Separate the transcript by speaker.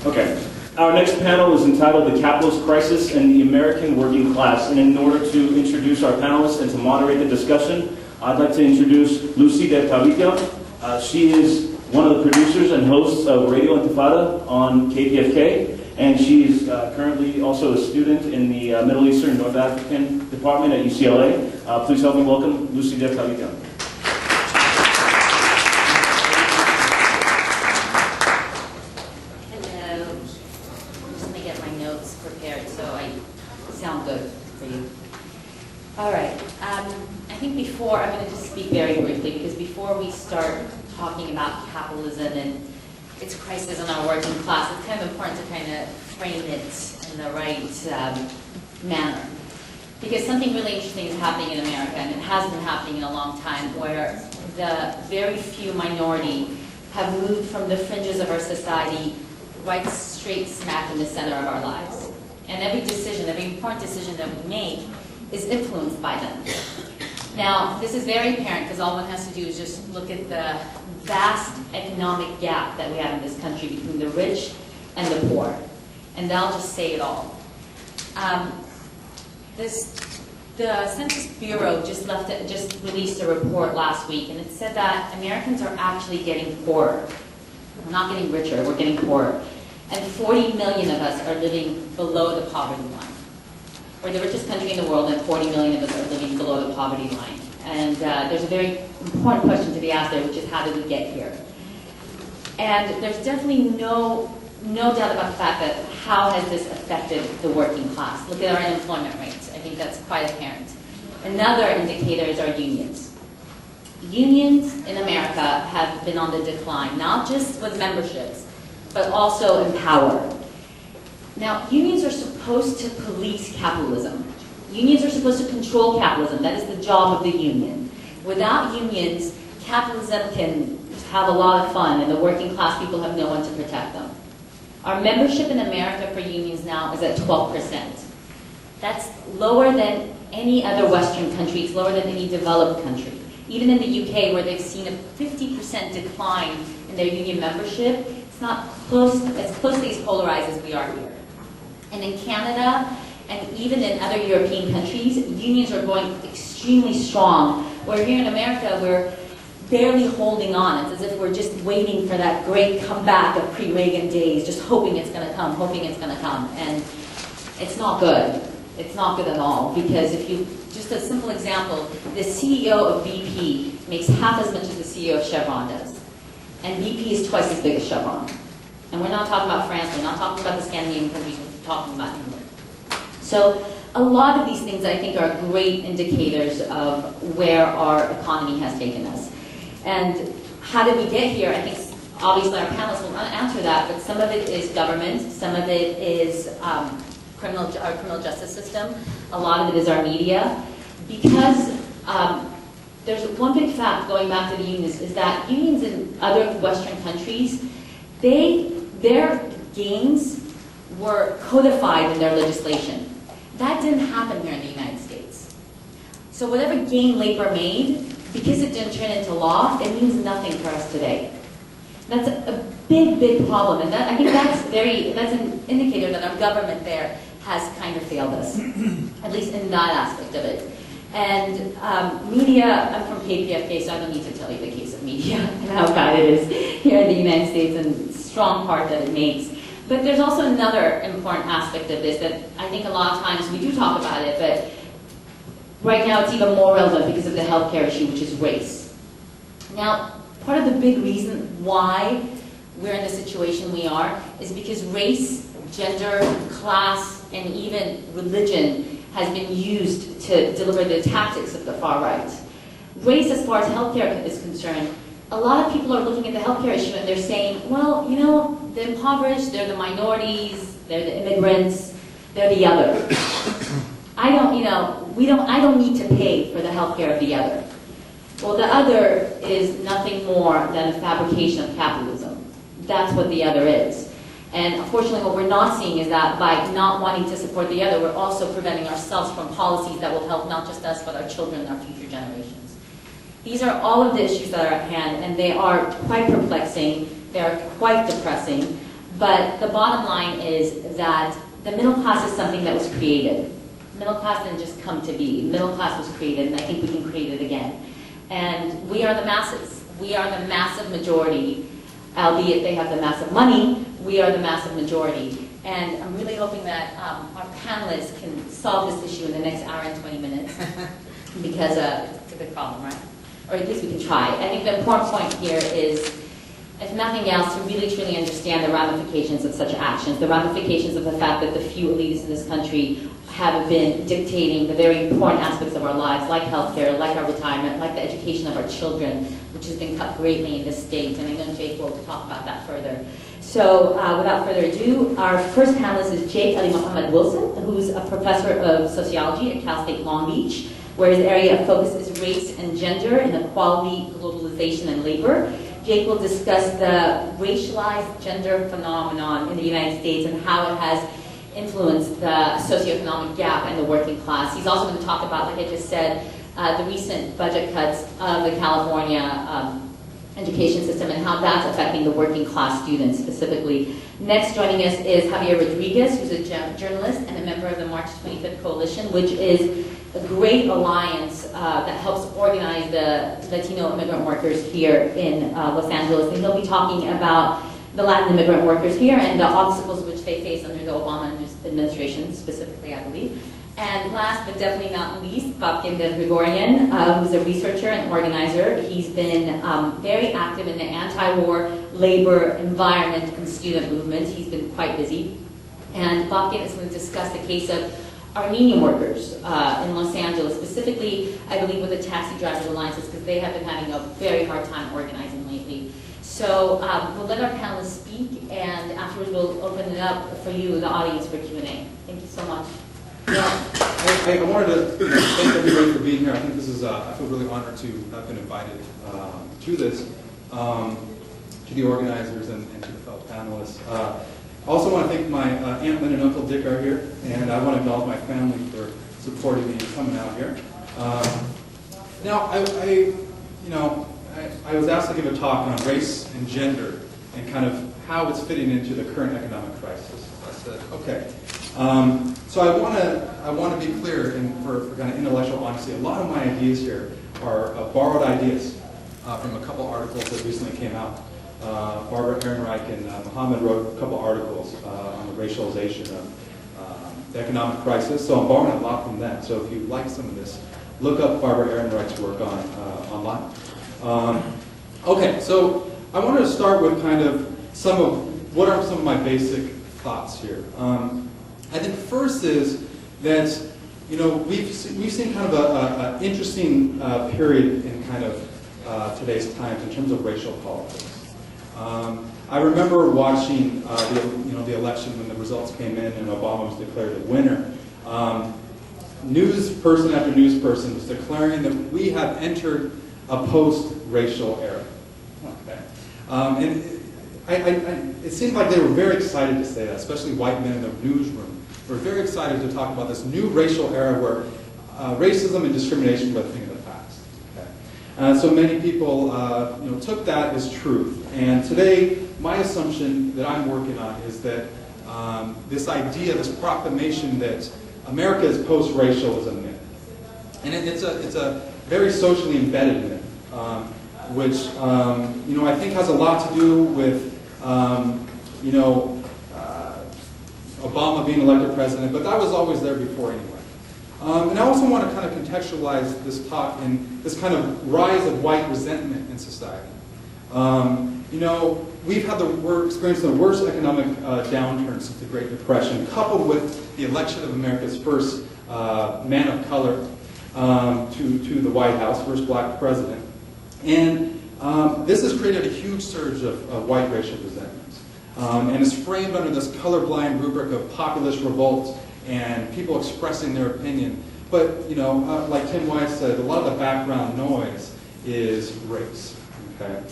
Speaker 1: Okay. Our next panel is entitled The Capitalist Crisis and the American Working Class. And in order to introduce our panelists and to moderate the discussion, I'd like to introduce Lucy de Tawitian. She is one of the producers and hosts of Radio Intifada on KPFK, and she is currently also a student in the Middle Eastern North African Department at UCLA. Please help me welcome Lucy de Tawitian.
Speaker 2: All right. I think before, I'm going to just speak very briefly, because before we start talking about capitalism and its crisis on our working class, it's kind of important to kind of frame it in the right manner. Because something really interesting is happening in America, and it has been happening in a long time, where the very few minority have moved from the fringes of our society right straight smack in the center of our lives. And every decision, every important decision that we make is influenced by them. Now, this is very apparent because all one has to do is just look at the vast economic gap that we have in this country between the rich and the poor. And that'll just say it all. The Census Bureau just released a report last week, and it said that Americans are actually getting poorer. We're not getting richer, we're getting poorer. And 40 million of us are living below the poverty line. We're the richest country in the world, and 40 million of us are living below the poverty line. And there's a very important question to be asked there, which is how did we get here? And there's definitely no doubt about the fact that how has this affected the working class? Look at our unemployment rates. I think that's quite apparent. Another indicator is our unions. Unions in America have been on the decline, not just with memberships, but also in power. Now, unions are supposed to police capitalism. Unions are supposed to control capitalism. That is the job of the union. Without unions, capitalism can have a lot of fun, and the working class people have no one to protect them. Our membership in America for unions now is at 12%. That's lower than any other Western country. It's lower than any developed country. Even in the UK, where they've seen a 50% decline in their union membership, it's not as closely as polarized as we are here. And in Canada, and even in other European countries, unions are going extremely strong. Where here in America, we're barely holding on. It's as if we're just waiting for that great comeback of pre-Reagan days, just hoping it's going to come, hoping it's going to come. And it's not good. It's not good at all. Because if you, just a simple example, the CEO of BP makes half as much as the CEO of Chevron does. And BP is twice as big as Chevron. And we're not talking about France, we're not talking about the Scandinavian countries, we're talking about England. So a lot of these things I think are great indicators of where our economy has taken us. And how did we get here? I think obviously our panelists will not answer that, but some of it is government, some of it is our criminal justice system, a lot of it is our media. Because there's one big fact going back to the unions is that unions in other Western countries, their gains were codified in their legislation. That didn't happen here in the United States. So whatever gain labor made, because it didn't turn into law, it means nothing for us today. That's a big, big problem, and I think that's an indicator that our government there has kind of failed us, at least in that aspect of it. And media, I'm from KPFK, so I don't need to tell you the case of media and how bad it is here in the United States and strong part that it makes. But there's also another important aspect of this that I think a lot of times we do talk about it, but right now it's even more relevant because of the healthcare issue, which is race. Now, part of the big reason why we're in the situation we are is because race, gender, class, and even religion has been used to deliver the tactics of the far right. Race, as far as healthcare is concerned, a lot of people are looking at the healthcare issue and they're saying, well, you know, the impoverished, they're the minorities, they're the immigrants, they're the other. I don't need to pay for the healthcare of the other. Well, the other is nothing more than a fabrication of capitalism. That's what the other is. And unfortunately, what we're not seeing is that by not wanting to support the other, we're also preventing ourselves from policies that will help not just us, but our children and our future generations. These are all of the issues that are at hand, and they are quite perplexing, they are quite depressing, But the bottom line is that the middle class is something that was created. Middle class didn't just come to be. Middle class was created, and I think we can create it again. And we are the masses. We are the massive majority, albeit they have the massive money. We are the massive majority. And I'm really hoping that our panelists can solve this issue in the next hour and 20 minutes, because it's a big problem, right? Or at least we can try. I think the important point here is, if nothing else, to really truly understand the ramifications of such actions, the ramifications of the fact that the few elites in this country have been dictating the very important aspects of our lives, like healthcare, like our retirement, like the education of our children, which has been cut greatly in this state, and I know Jake will talk about that further. So without further ado, our first panelist is Jake Alimahamed-Wilson, who's a professor of sociology at Cal State Long Beach, where his area of focus is race and gender, inequality, globalization, and labor. Jake will discuss the racialized gender phenomenon in the United States and how it has influenced the socioeconomic gap and the working class. He's also going to talk about, like I just said, the recent budget cuts of the California education system and how that's affecting the working class students specifically. Next joining us is Javier Rodriguez, who's a journalist and a member of the March 25th Coalition, which is a great alliance that helps organize the Latino immigrant workers here in Los Angeles. And he'll be talking about the Latin immigrant workers here and the obstacles which they face under the Obama administration, specifically, I believe. And last but definitely not least, Babken Der Grigorian, who's a researcher and organizer. He's been very active in the anti-war, labor, environment, and student movements. He's been quite busy. And Babken is going to discuss the case of Armenian workers in Los Angeles, specifically, I believe, with the Taxi Drivers Alliances, because they have been having a very hard time organizing lately. So we'll let our panelists speak, and afterwards we'll open it up for you, the audience, for Q&A. Thank you so much.
Speaker 3: Yeah, I wanted to thank everybody for being here. I think this is, I feel really honored to have been invited to this, to the organizers and to the fellow panelists. I also want to thank my Aunt Lynn and Uncle Dick are here, and I want to acknowledge my family for supporting me and coming out here. Now, I was asked to give a talk on race and gender and kind of how it's fitting into the current economic crisis. I said, okay. So I want to be clear, and for kind of intellectual honesty, a lot of my ideas here are borrowed ideas from a couple articles that recently came out. Barbara Ehrenreich and Muhammad wrote a couple articles on the racialization of the economic crisis, so I'm borrowing a lot from them. So if you like some of this, look up Barbara Ehrenreich's work online. Okay, so I wanted to start with kind of what are some of my basic thoughts here. I think first is that we've seen kind of an interesting period in kind of today's times in terms of racial politics. I remember watching the election when the results came in and Obama was declared a winner. News person after news person was declaring that we have entered a post-racial era. Okay. And it seemed like they were very excited to say that, especially white men in the newsroom. We're very excited to talk about this new racial era where racism and discrimination were a thing of the past. Okay? So many people took that as truth. And today, my assumption that I'm working on is that this idea, this proclamation that America is post-racial is a myth. And it's a very socially embedded myth, which I think has a lot to do with Obama being elected president, but that was always there before anyway. And I also want to kind of contextualize this talk in this kind of rise of white resentment in society. We've experienced the worst economic downturn since the Great Depression, coupled with the election of America's first man of color to the White House, first black president. And this has created a huge surge of white racial resentment. And is framed under this colorblind rubric of populist revolt and people expressing their opinion. But, like Tim Weiss said, a lot of the background noise is race. Okay?